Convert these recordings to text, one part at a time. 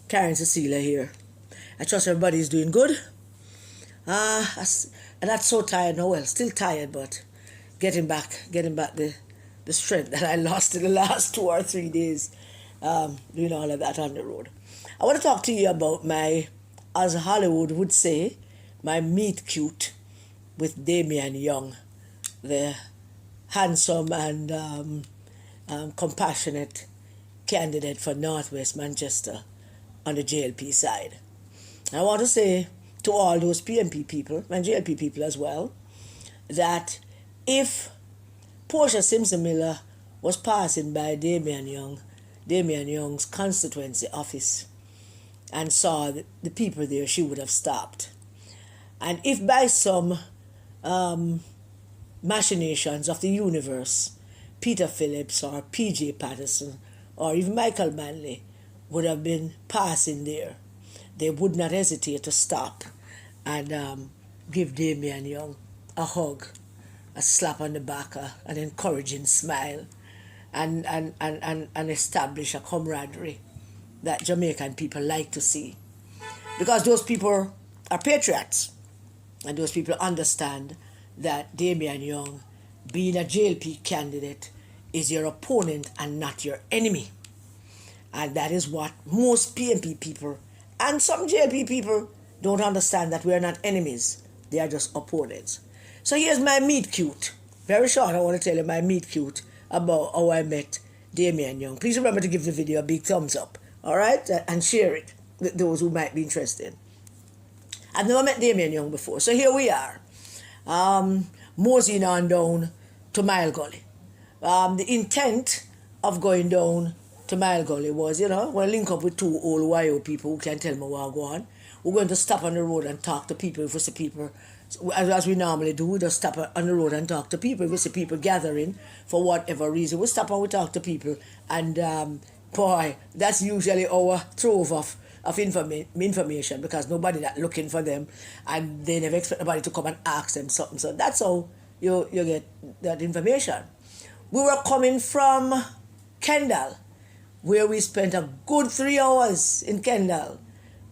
Karen Cecilia here. I trust everybody's doing good. And that's so tired now. Well, still tired, but getting back the strength that I lost in the last 2 or 3 days, doing all of that on the road. I want to talk to you about my, as Hollywood would say, my meet cute with Damion Young, the handsome and compassionate candidate for Northwest Manchester on the JLP side. I want to say to all those PNP people and JLP people as well that if Portia Simpson Miller was passing by Damion Young's constituency office and saw the people there, she would have stopped. And if by some machinations of the universe, Peter Phillips or PJ Patterson or even Michael Manley would have been passing there, they would not hesitate to stop and give Damion Young a hug, a slap on the back, an encouraging smile, and establish a camaraderie that Jamaican people like to see. Because those people are patriots, and those people understand that Damion Young, being a JLP candidate, is your opponent and not your enemy. And that is what most PNP people and some JLP people don't understand, that we are not enemies. They are just opponents. So here's my meet cute. Very short, I want to tell you my meet cute about how I met Damion Young. Please remember to give the video a big thumbs up, all right? And share it with those who might be interested. I've never met Damion Young before, so here we are. Moseying on down to Mile Gully. The intent of going down to Mile Gully was, when I link up with two old YO people who can tell me what I go on. We're going to stop on the road and talk to people. If we see people, as we normally do, we just stop on the road and talk to people. If we see people gathering for whatever reason, we stop and we talk to people. And boy, that's usually our trove of information, because nobody that looking for them, and they never expect nobody to come and ask them something. So that's how you get that information. We were coming from Kendal, where we spent a good 3 hours in Kendal.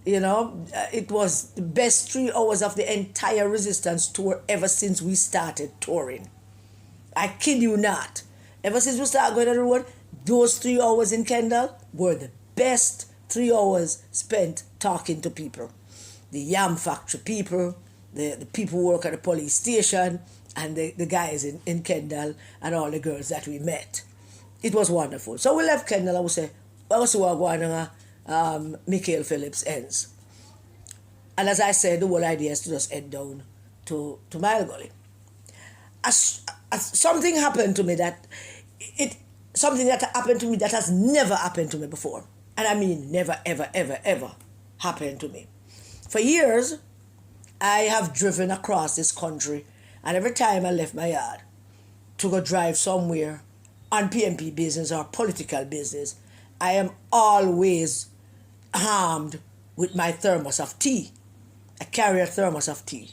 It was the best 3 hours of the entire Resistance tour ever since we started touring. I kid you not. Ever since we started going on the road, those 3 hours in Kendal were the best 3 hours spent talking to people. The yam factory people, the people who work at the police station, and the guys in Kendal, and all the girls that we met. It was wonderful. So we left Kendal and we said, well, so we're going to Mikael Phillips ends. And as I said, the whole idea is to just head down to Mile Gully. Something happened to me that has never happened to me before. And I mean never, ever, ever, ever happened to me. For years, I have driven across this country, and every time I left my yard to go drive somewhere on PNP business or political business, I am always armed with my thermos of tea. I carry a thermos of tea.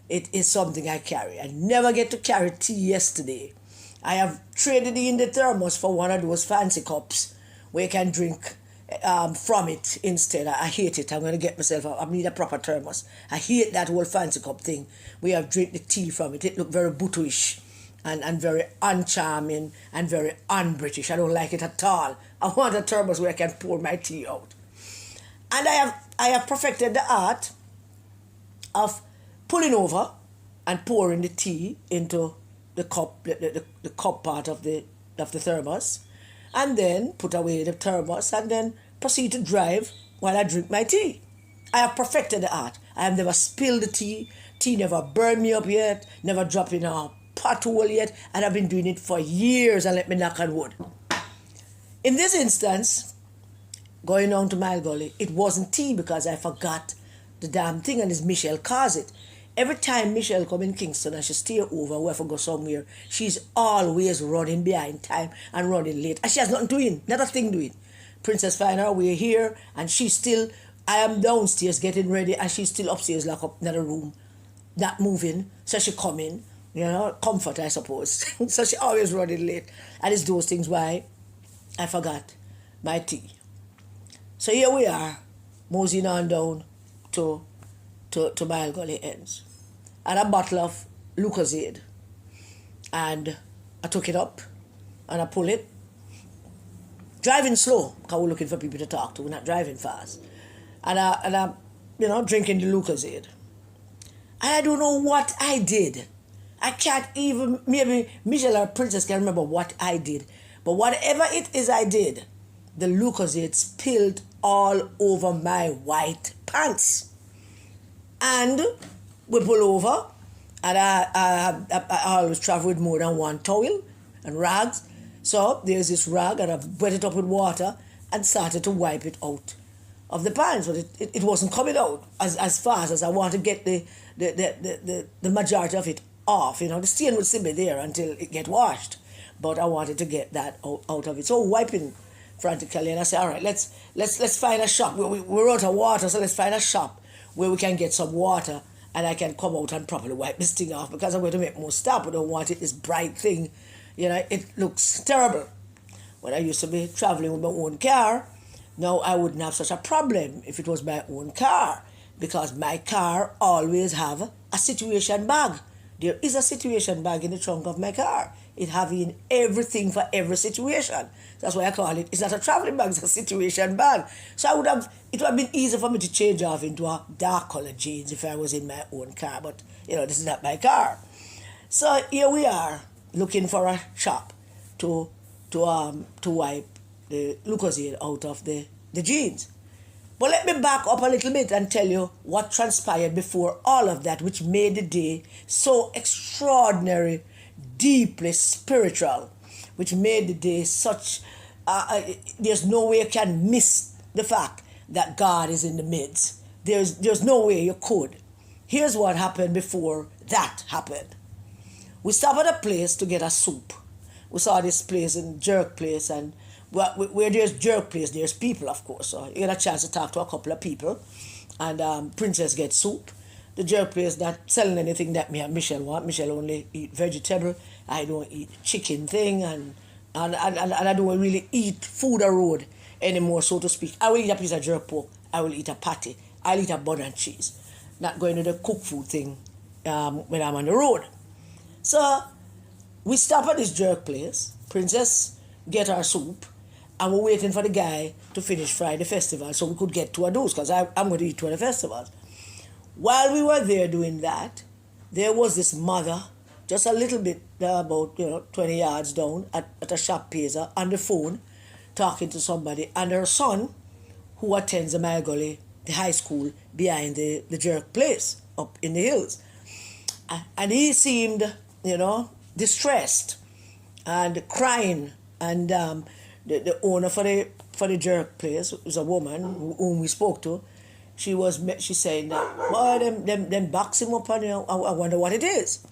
It is something I carry. I never get to carry tea yesterday. I have traded in the thermos for one of those fancy cups where you can drink from it instead. I hate it. I'm going to get myself, I need a proper thermos. I hate that whole fancy cup thing where you have drink the tea from it. It look very bootish and very uncharming and very un-British. I don't like it at all. I want a thermos where I can pour my tea out. And I have perfected the art of pulling over and pouring the tea into the cup, the cup part of the thermos, and then put away the thermos and then proceed to drive while I drink my tea. I have perfected the art. I have never spilled the tea. Tea never burned me up yet, never dropped in a pothole yet, and I've been doing it for years, and let me knock on wood. In this instance, going on to Mile Gully, it wasn't tea because I forgot the damn thing, and it's Michelle cause it. Every time Michelle come in Kingston and she stay over, we have to go somewhere, she's always running behind time and running late. And she has nothing doing, not a thing doing. Princess find her way here, and I am downstairs getting ready, and she's still upstairs locked up in the room, not moving. So she come in, comfort, I suppose. So she always running late. And it's those things why I forgot my tea. So here we are, moseying on down to Mile Gully ends. And a bottle of Lucozade. And I took it up and I pull it. Driving slow, because we're looking for people to talk to. We're not driving fast. And I drinking the Lucozade. And I don't know what I did. I can't even, maybe Michelle or Princess can remember what I did. But whatever it is I did, the Lucozade spilled all over my white pants. And we pull over, and I always travel with more than one towel and rags. So there's this rag, and I wet it up with water and started to wipe it out of the pants. But it wasn't coming out as fast as I want to get the majority of it off. The stain would still be there until it get washed. But I wanted to get that out of it. So wiping frantically, and I said, all right, let's find a shop. We're out of water, so let's find a shop where we can get some water and I can come out and properly wipe this thing off, because I'm going to make more stop. I don't want it, this bright thing. It looks terrible. When I used to be traveling with my own car, now I wouldn't have such a problem if it was my own car, because my car always have a situation bag. There is a situation bag in the trunk of my car. It having everything for every situation. That's why I call it, it's not a traveling bag, it's a situation bag. So it would have been easy for me to change off into a dark colored jeans if I was in my own car, but this is not my car. So here we are, looking for a shop to wipe the Lucozade out of the jeans. But let me back up a little bit and tell you what transpired before all of that, which made the day so extraordinary, deeply spiritual, which made the day such, there's no way you can miss the fact that God is in the midst. There's no way you could. Here's what happened before that happened. We stopped at a place to get a soup. We saw this place in Jerk Place, and where there's Jerk Place, there's people, of course. So you get a chance to talk to a couple of people, and Princess gets soup. The Jerk Place not selling anything that me and Michelle want. Michelle only eat vegetable. I don't eat chicken thing, and I don't really eat food or road anymore, so to speak. I will eat a piece of jerk pork. I will eat a patty. I'll eat a bun and cheese. Not going to the cook food thing when I'm on the road. So we stop at this Jerk Place. Princess get her soup, and we're waiting for the guy to finish fry the festival so we could get two of those, because I'm going to eat two of the festivals. While we were there doing that, there was this mother, just a little bit, about 20 yards down at a shop pizza on the phone, talking to somebody, and her son, who attends the Mile Gully, the high school behind the Jerk Place up in the hills. And he seemed, distressed and crying. And the owner for the Jerk Place was a woman whom we spoke to. She saying that, boy, them box him up, and I wonder what it is.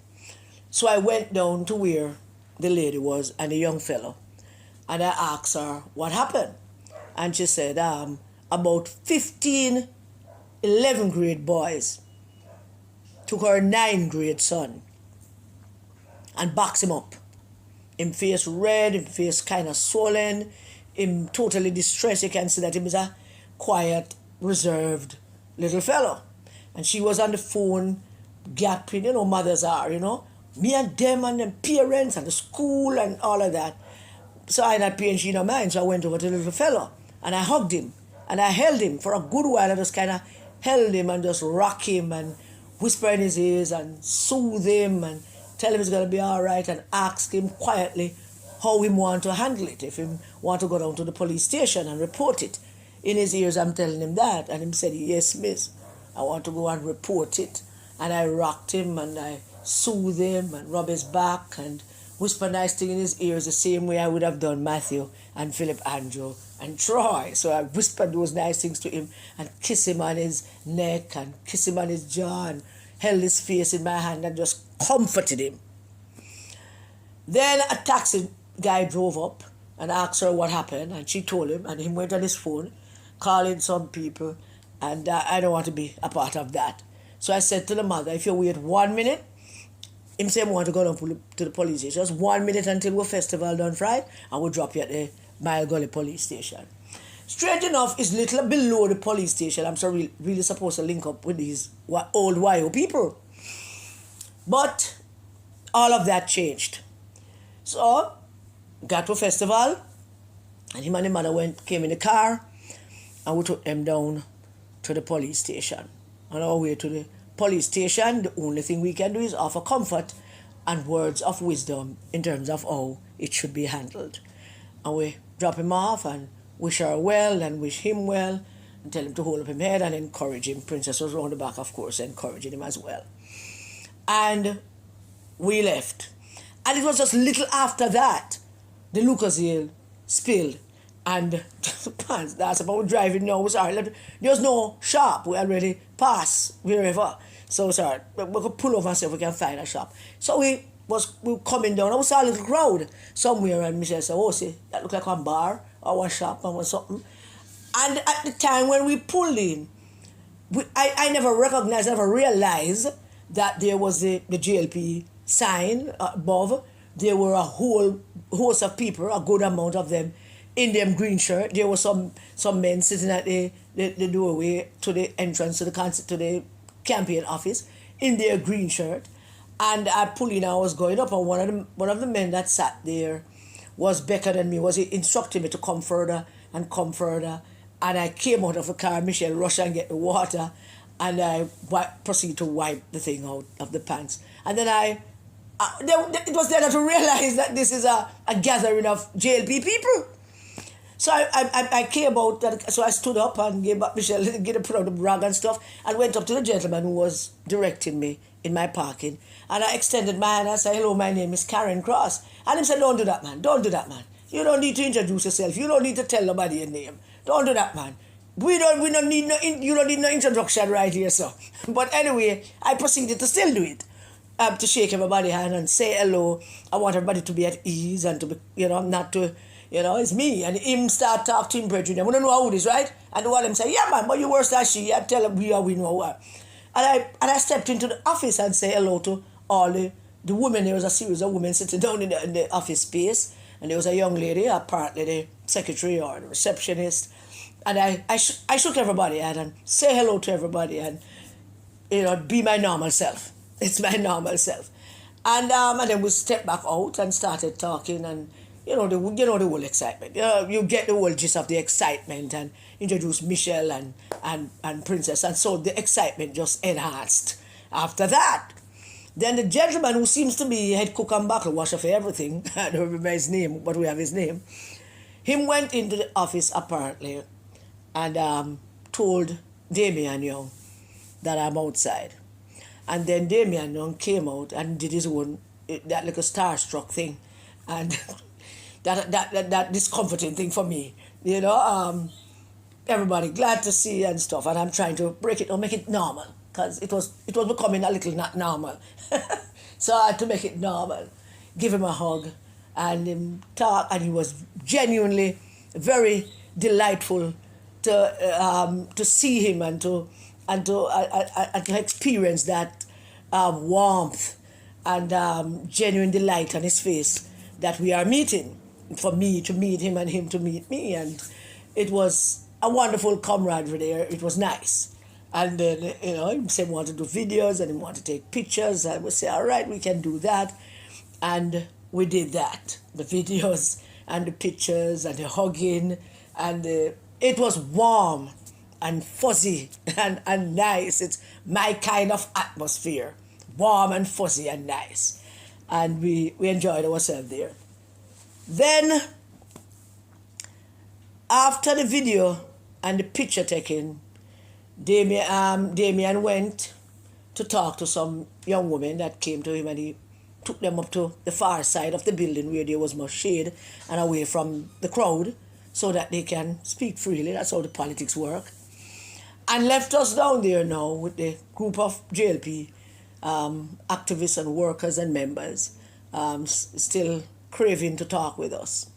So I went down to where the lady was and the young fellow, and I asked her what happened. And she said, about 15 11th grade boys took her 9th grade son and boxed him up. Him face red, him face kind of swollen, him totally distressed. You can see that he was a quiet, reserved little fellow. And she was on the phone gapping, mothers are, me and them and them parents and the school and all of that. So I not paying she no mind, so I went over to the little fellow and I hugged him and I held him for a good while. I just kind of held him and just rock him and whisper in his ears and soothe him and tell him it's going to be all right, and ask him quietly how he want to handle it, if he want to go down to the police station and report it. In his ears, I'm telling him that, and he said, yes, miss, I want to go and report it. And I rocked him and I soothed him and rub his back and whisper nice thing in his ears the same way I would have done Matthew and Philip, Andrew and Troy. So I whispered those nice things to him and kissed him on his neck and kissed him on his jaw and held his face in my hand and just comforted him. Then a taxi guy drove up and asked her what happened, and she told him, and he went on his phone calling some people, and I don't want to be a part of that. So I said to the mother, if you wait 1 minute, him say I want to go down to the police station. Just 1 minute until we're festival done Friday, and we'll drop you at the Mile Gully police station. Strange enough, it's little below the police station. I'm so really supposed to link up with these old YO people. But all of that changed. So, got to a festival, and him and the mother came in the car, and we took them down to the police station. On our way to the police station, the only thing we can do is offer comfort and words of wisdom in terms of how it should be handled. And we drop him off and wish her well and wish him well and tell him to hold up his head and encourage him. Princess was around the back, of course, encouraging him as well. And we left. And it was just little after that, the Lucasville spilled. And the pants, that's about driving now. Sorry, there's no shop. We already passed wherever. So sorry, we could pull over and see if we can find a shop. So we were coming down. I was saw a little crowd somewhere, and Michelle said, "Oh, see, that look like a bar or a shop or something." And at the time when we pulled in, I never recognized, never realized that there was the JLP sign above. There were a whole host of people, a good amount of them, in them green shirt. There were some men sitting at the doorway to the entrance to the campaign office in their green shirt. And I pulled in, I was going up, and one of the men that sat there was beckoning me, was instructing me to come further and come further. And I came out of the car, Michelle rushed and get the water, and I proceeded to wipe the thing out of the pants. And then it was then that I realized that this is a gathering of JLP people. So I came out, so I stood up and gave back Michelle, put on the rag and stuff, and went up to the gentleman who was directing me in my parking. And I extended my hand and I said, "Hello, my name is Karen Cross." And he said, "Don't do that, man. Don't do that, man. You don't need to introduce yourself. You don't need to tell nobody your name. Don't do that, man. You don't need no introduction right here, sir." But anyway, I proceeded to still do it. To shake everybody's hand and say hello. I want everybody to be at ease and to be, not to, it's me. And him start talk to him, brethren. I want to know how it is, right? And the one of them say, "Yeah, man, but you worse than she." I tell him we know what. And I stepped into the office and say hello to all the women. There was a series of women sitting down in the office space. And there was a young lady, apparently the secretary or the receptionist. And I shook everybody and say hello to everybody and, be my normal self. It's my normal self. And then we stepped back out and started talking, and the whole excitement. You get the whole gist of the excitement, and introduce Michelle and Princess, and so the excitement just enhanced. After that, then the gentleman who seems to be head cook and bottle washer for everything, I don't remember his name, but we have his name, him went into the office apparently and told Damion Young that I'm outside. And then Damion Young came out and did his own, that like a starstruck thing. And that discomforting thing for me. Everybody glad to see and stuff. And I'm trying to break it or make it normal. Because it was becoming a little not normal. So I had to make it normal. Give him a hug and him talk. And he was genuinely very delightful to see him and to experience that warmth and genuine delight on his face that we are meeting, for me to meet him and him to meet me. And it was a wonderful camaraderie there. It was nice. And then, he said he wanted to do videos and he wanted to take pictures. And we said, all right, we can do that. And we did that. The videos and the pictures and the hugging. And it was warm and fuzzy and nice. It's my kind of atmosphere. Warm and fuzzy and nice. And we enjoyed ourselves there. Then, after the video and the picture taking, Damion went to talk to some young women that came to him, and he took them up to the far side of the building where there was more shade and away from the crowd so that they can speak freely. That's how the politics work. And left us down there now with the group of JLP activists and workers and members still craving to talk with us.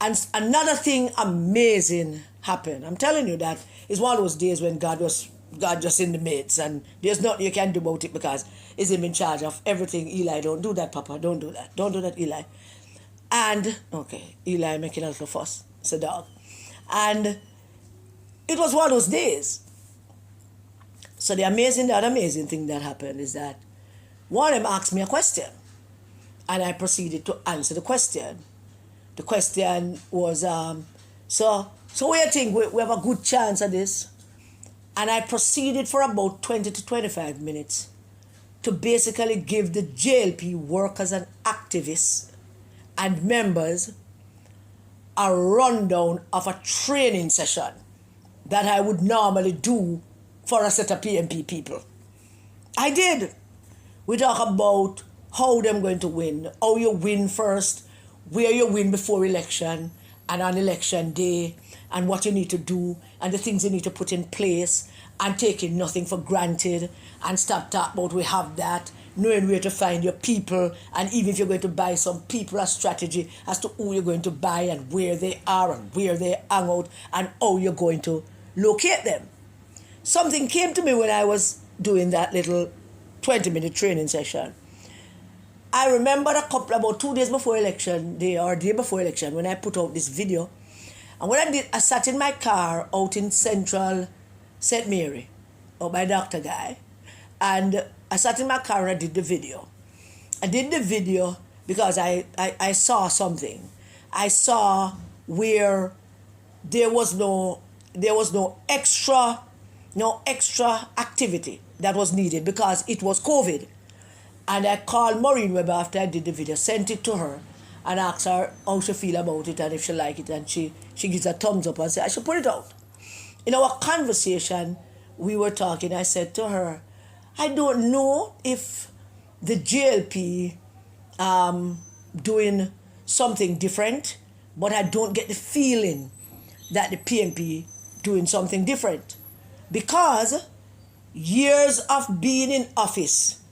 And another thing amazing happened. I'm telling you, that is one of those days when God just in the midst, and there's nothing you can do about it because He's in charge of everything. Eli, don't do that, Papa. Don't do that. Don't do that, Eli. And, okay, Eli making a little fuss. It's a dog. And it was one of those days. So the amazing thing that happened is that one of them asked me a question, and I proceeded to answer the question. The question was, so what do you think? We have a good chance of this? And I proceeded for about 20 to 25 minutes to basically give the JLP workers and activists and members a rundown of a training session that I would normally do for a set of PNP people. I did. We talk about how them going to win, how you win first, where you win before election and on election day, and what you need to do and the things you need to put in place, and taking nothing for granted, and stop talking about we have that, knowing where to find your people, and even if you're going to buy some people, a strategy as to who you're going to buy and where they are and where they hang out and how you're going to locate them. Something came to me when I was doing that little 20-minute training session. I remember about 2 days before election day or day before election when I put out this video. And what I did, I sat in my car out in central St. Mary, or by Dr. Guy. And I sat in my car and I did the video. I did the video because I saw something. I saw where there was no extra activity that was needed because it was COVID. And I called Maureen Webber after I did the video, sent it to her, and asked her how she feel about it and if she like it. And she gives a thumbs up and said, I should put it out. In our conversation, we were talking, I said to her, I don't know if the JLP doing something different, but I don't get the feeling that the PNP doing something different. Because years of being in office,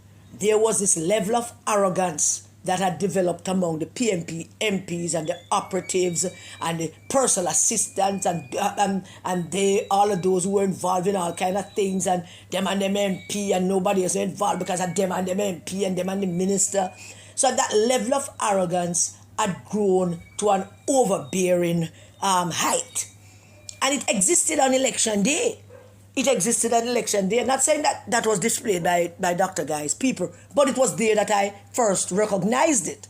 there was this level of arrogance that had developed among the PNP MPs and the operatives and the personal assistants and they, all of those who were involved in all kind of things, and them MP and nobody else involved because of them and them MP and them and the minister. So that level of arrogance had grown to an overbearing height. And it existed on election day. It existed on election day. I'm not saying that was displayed by Dr. Guy's people, but it was there that I first recognized it.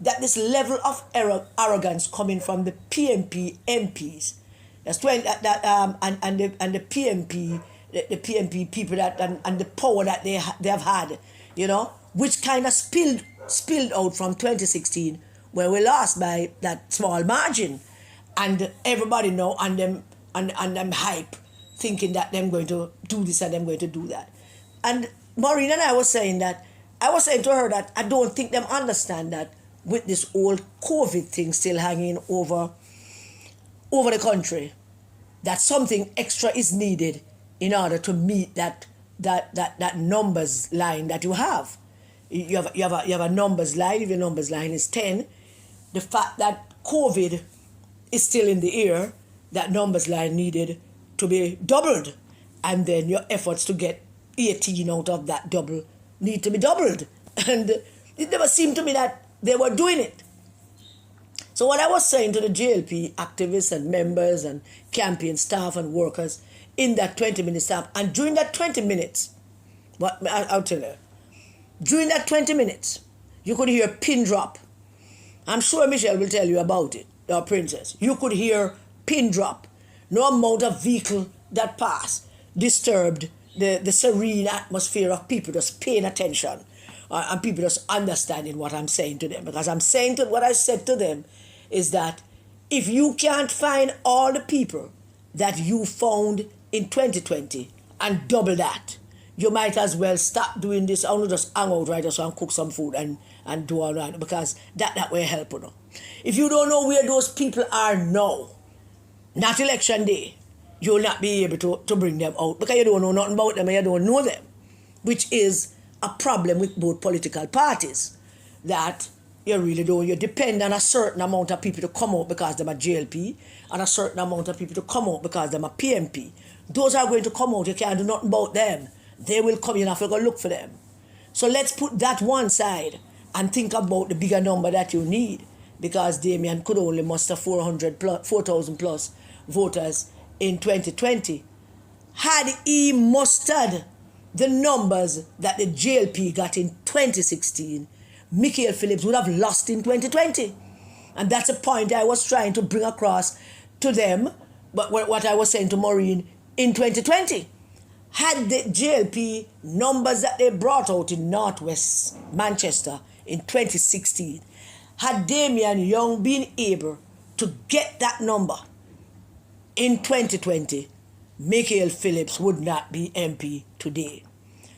That this level of arrogance coming from the PNP MPs, that's when and the PNP, the PNP people that and the power that they have had, which kind of spilled out from 2016 where we lost by that small margin, and everybody know and them hype, thinking that them going to do this and them going to do that. And Maureen and I was saying to her that I don't think them understand that with this old COVID thing still hanging over the country, that something extra is needed in order to meet that numbers line that you have. You have a numbers line. If your numbers line is 10, the fact that COVID is still in the air, that numbers line needed to be doubled, and then your efforts to get 18 out of that double need to be doubled. And it never seemed to me that they were doing it. So what I was saying to the JLP activists and members and campaign staff and workers in that 20-minute staff, and during that 20 minutes, I'll tell you, during that 20 minutes, you could hear a pin drop. I'm sure Michelle will tell you about it, our princess. You could hear pin drop. No amount of vehicle that passed disturbed the serene atmosphere of people just paying attention and people just understanding what I'm saying to them. Because what I said to them is that if you can't find all the people that you found in 2020 and double that, you might as well stop doing this. I want to just hang out right now so and cook some food and do all that, because that will help. If you don't know where those people are now, not election day, you'll not be able to bring them out because you don't know nothing about them and you don't know them, which is a problem with both political parties, that you really don't. You depend on a certain amount of people to come out because they're a JLP and a certain amount of people to come out because they're a PNP. Those are going to come out. You can't do nothing about them. They will come. You have to go look for them. So let's put that one side and think about the bigger number that you need, because Damion could only muster 4,000 plus voters in 2020. Had he mustered the numbers that the JLP got in 2016, Mikael Phillips would have lost in 2020. And that's a point I was trying to bring across to them, but what I was saying to Maureen in 2020. Had the JLP numbers that they brought out in Northwest Manchester in 2016, had Damion Young been able to get that number in 2020, Mikael Phillips would not be MP today.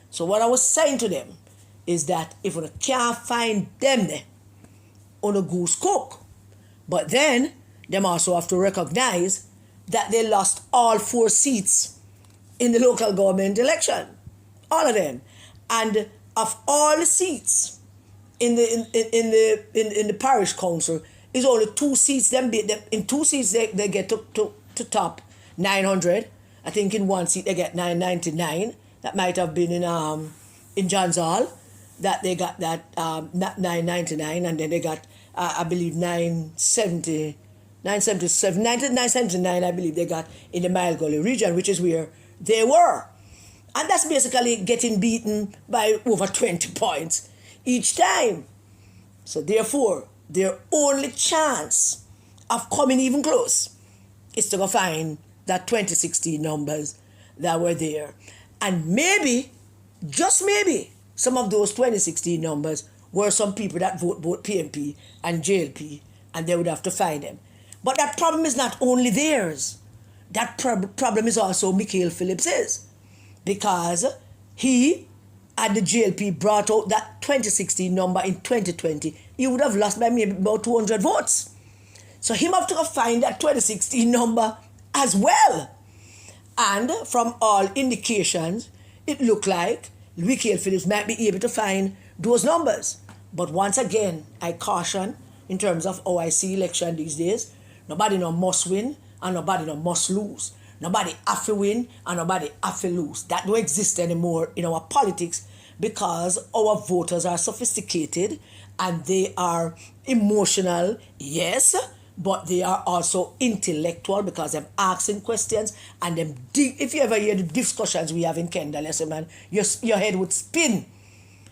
So what I was saying to them is that if we can't find them there, on a goose cook. But then, them also have to recognize that they lost all 4 seats in the local government election. All of them. And of all the seats in the parish council, is only 2 seats. In 2 seats they get to top 900. I think in 1 seat they get 999. That might have been in John's Hall that they got that 999, and then they got I believe 979 I believe they got in the Mile Gully region, which is where they were. And that's basically getting beaten by over 20 points each time. So therefore, their only chance of coming even close is to go find that 2016 numbers that were there. And maybe, just maybe, some of those 2016 numbers were some people that vote both PNP and JLP, and they would have to find them. But that problem is not only theirs. That problem is also Mikael Phillips's, because he and the JLP brought out that 2016 number in 2020. He would have lost by maybe about 200 votes. So him have to go find that 2016 number as well. And from all indications, it looked like Mikael Phillips might be able to find those numbers. But once again, I caution in terms of how I see election these days. Nobody no must win and nobody no must lose. Nobody have to win and nobody have to lose. That don't exist anymore in our politics, because our voters are sophisticated and they are emotional, yes, but they are also intellectual, because they're asking questions and them if you ever hear the discussions we have in Kendall, yes, man, your head would spin.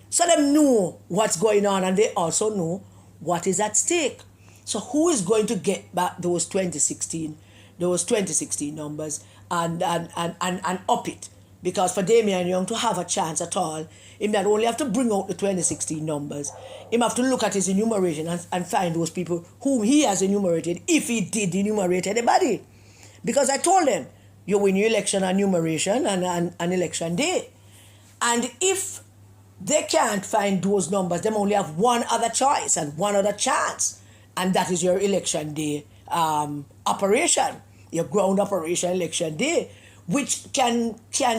So them know what's going on, and they also know what is at stake. So who is going to get back those 2016 numbers and up it? Because for Damion Young to have a chance at all, he not only have to bring out the 2016 numbers, he have to look at his enumeration and find those people whom he has enumerated, if he did enumerate anybody. Because I told them, you win your election on enumeration and election day. And if they can't find those numbers, they only have one other choice and one other chance, and that is your election day operation, your ground operation election day, which can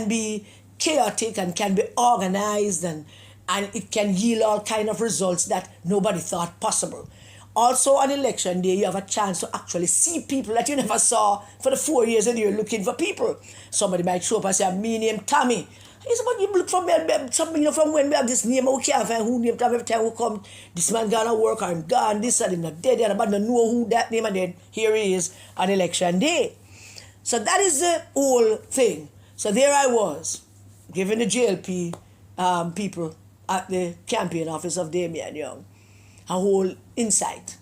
be chaotic and can be organized, and it can yield all kind of results that nobody thought possible. Also on election day, you have a chance to actually see people that you never saw for the 4 years that you're looking for people. Somebody might show up and say, me name Tommy. It's about you look from something, from when we have this name, we can't find who name Tommy. Every time we come, this man gonna work, I'm gone, this and not dead, and about to know who that name, and then here he is on election day. So that is the whole thing. So there I was, giving the JLP people at the campaign office of Damion Young a whole insight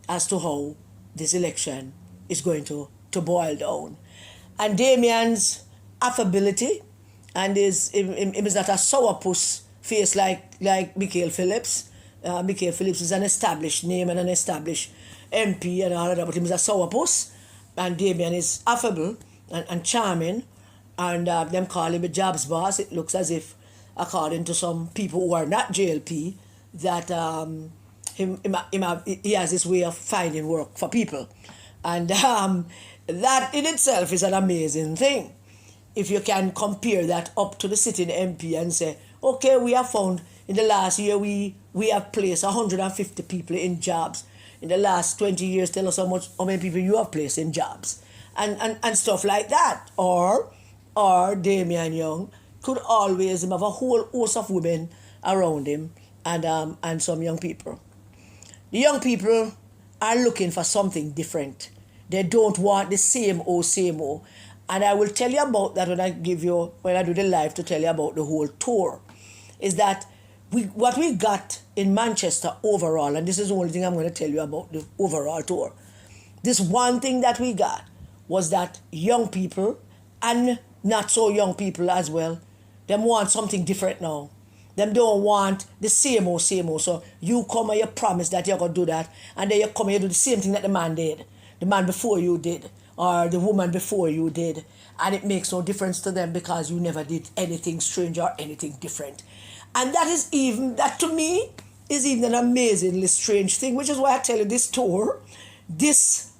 as to how this election is going to boil down. And Damion's affability and his not a sourpuss face like Mikael Phillips. Mikael Phillips is an established name and an established MP and all of that, but he is a sourpuss. And Damion is affable and charming, and them call him a jobs boss. It looks as if, according to some people who are not JLP, that he has this way of finding work for people. And that in itself is an amazing thing. If you can compare that up to the sitting MP and say, okay, we have found in the last year we have placed 150 people in jobs. In the last 20 years, tell us how many people you have placed in jobs. And stuff like that. Or Damion Young could always have a whole host of women around him and some young people. The young people are looking for something different. They don't want the same old, same old. And I will tell you about that when I do the live to tell you about the whole tour. Is that what we got in Manchester overall, and this is the only thing I'm going to tell you about the overall tour. This one thing that we got was that young people and not so young people as well, them want something different now. Them don't want the same old, same old. So you come and you promise that you're going to do that, and then you come and you do the same thing that the man did. The man before you did, or the woman before you did. And it makes no difference to them because you never did anything strange or anything different. And that to me is even an amazingly strange thing, which is why I tell you this tour, this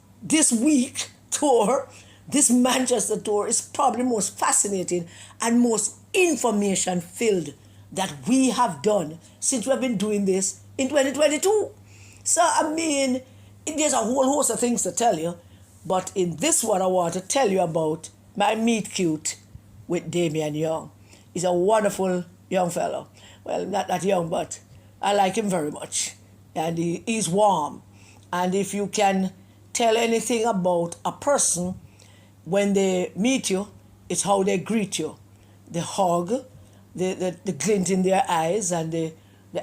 week tour, this Manchester tour is probably the most fascinating and most information filled that we have done since we've been doing this in 2022. So, I mean, there's a whole host of things to tell you, but in this one I want to tell you about my meet cute with Damion Young. He's a wonderful young fellow. Well, not that young, but I like him very much. And he's warm. And if you can tell anything about a person when they meet you, it's how they greet you. The hug, the glint in their eyes, and the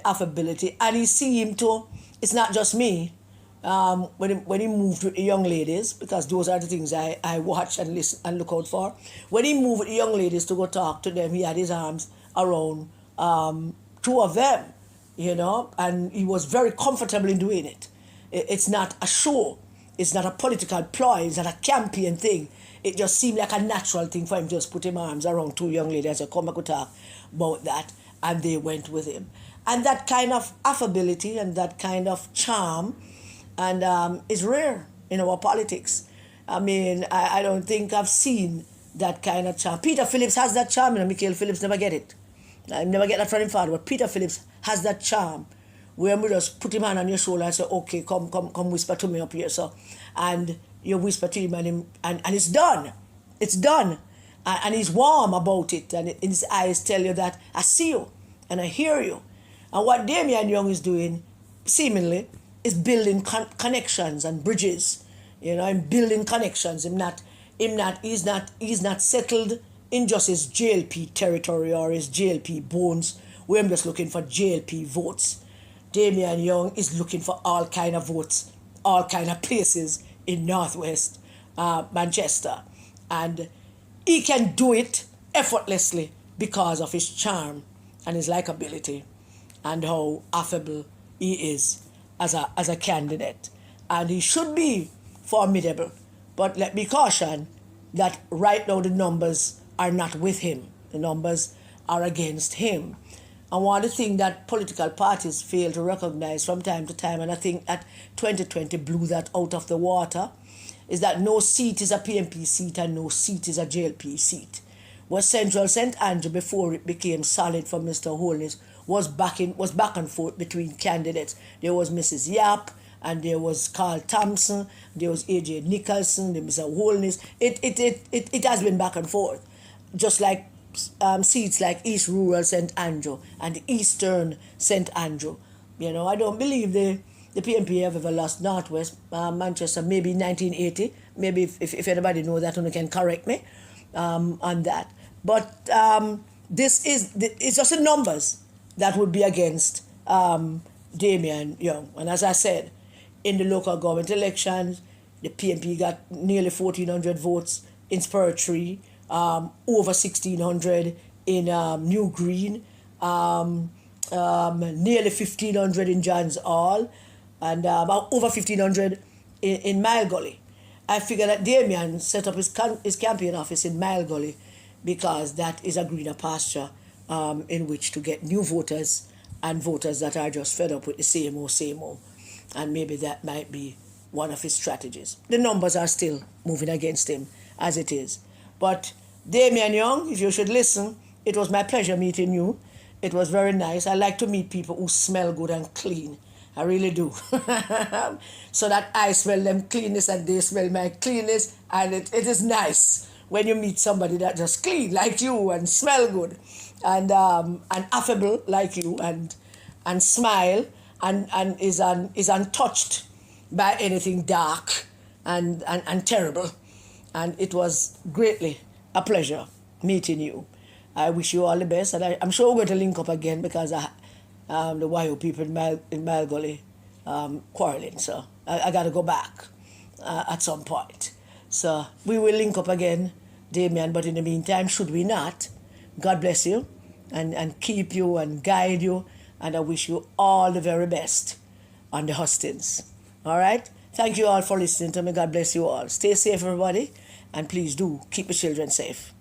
affability. And he seemed to, it's not just me, when he moved with the young ladies, because those are the things I watch and listen and look out for. When he moved with the young ladies to go talk to them, he had his arms around two of them, and he was very comfortable in doing it. It's not a show. It's not a political ploy. It's not a campaign thing. It just seemed like a natural thing for him to just put his arms around two young ladies and come back to talk about that, and they went with him. And that kind of affability and that kind of charm and is rare in our politics. I mean, I don't think I've seen that kind of charm. Peter Phillips has that charm, and Mikael Phillips never get it. I never get that from him father, but Peter Phillips has that charm where we just put him hand on your shoulder and say, okay, come whisper to me up here. So, and you whisper to him and it's done. It's done. And he's warm about it, and in his eyes tell you that I see you and I hear you. And what Damion Young is doing, seemingly, is building connections and bridges. And building connections. He's not settled in just his JLP territory or his JLP bones, where I'm just looking for JLP votes. Damion Young is looking for all kind of votes, all kind of places in Northwest Manchester. And he can do it effortlessly because of his charm and his likability and how affable he is as a candidate. And he should be formidable. But let me caution that right now the numbers are not with him. The numbers are against him. And one of the things that political parties fail to recognize from time to time, and I think that 2020 blew that out of the water, is that no seat is a PNP seat and no seat is a JLP seat. Was Central St. Andrew, before it became solid for Mr. Holness, was back and forth between candidates. There was Mrs. Yap, and there was Carl Thompson, there was AJ Nicholson, there was Mr. Holness. It has been back and forth. Just like seats like East Rural St. Andrew and Eastern St. Andrew. I don't believe the PNP have ever lost Northwest Manchester, maybe 1980. Maybe if anybody knows that, one can correct me on that. But it's just the numbers that would be against Damion Young. And as I said, in the local government elections, the PNP got nearly 1,400 votes in Spur-Tree, over 1,600 in New Green, nearly 1,500 in Johns Hall, and about over 1,500 in Mile Gully. I figure that Damion set up his campaign office in Mile Gully because that is a greener pasture in which to get new voters and voters that are just fed up with the same old. And maybe that might be one of his strategies. The numbers are still moving against him as it is. But Damion Young, if you should listen, it was my pleasure meeting you. It was very nice. I like to meet people who smell good and clean. I really do. So that I smell them cleanness and they smell my cleanness. And it is nice when you meet somebody that just clean like you and smell good and affable like you and smile and is untouched by anything dark and terrible. And it was greatly a pleasure meeting you. I wish you all the best, and I'm sure we're going to link up again because the YO people in Malgully quarreling. So I got to go back at some point. So we will link up again, Damion. But in the meantime, should we not, God bless you and keep you and guide you. And I wish you all the very best on the hustings. All right? Thank you all for listening to me. God bless you all. Stay safe, everybody. And please do keep the children safe.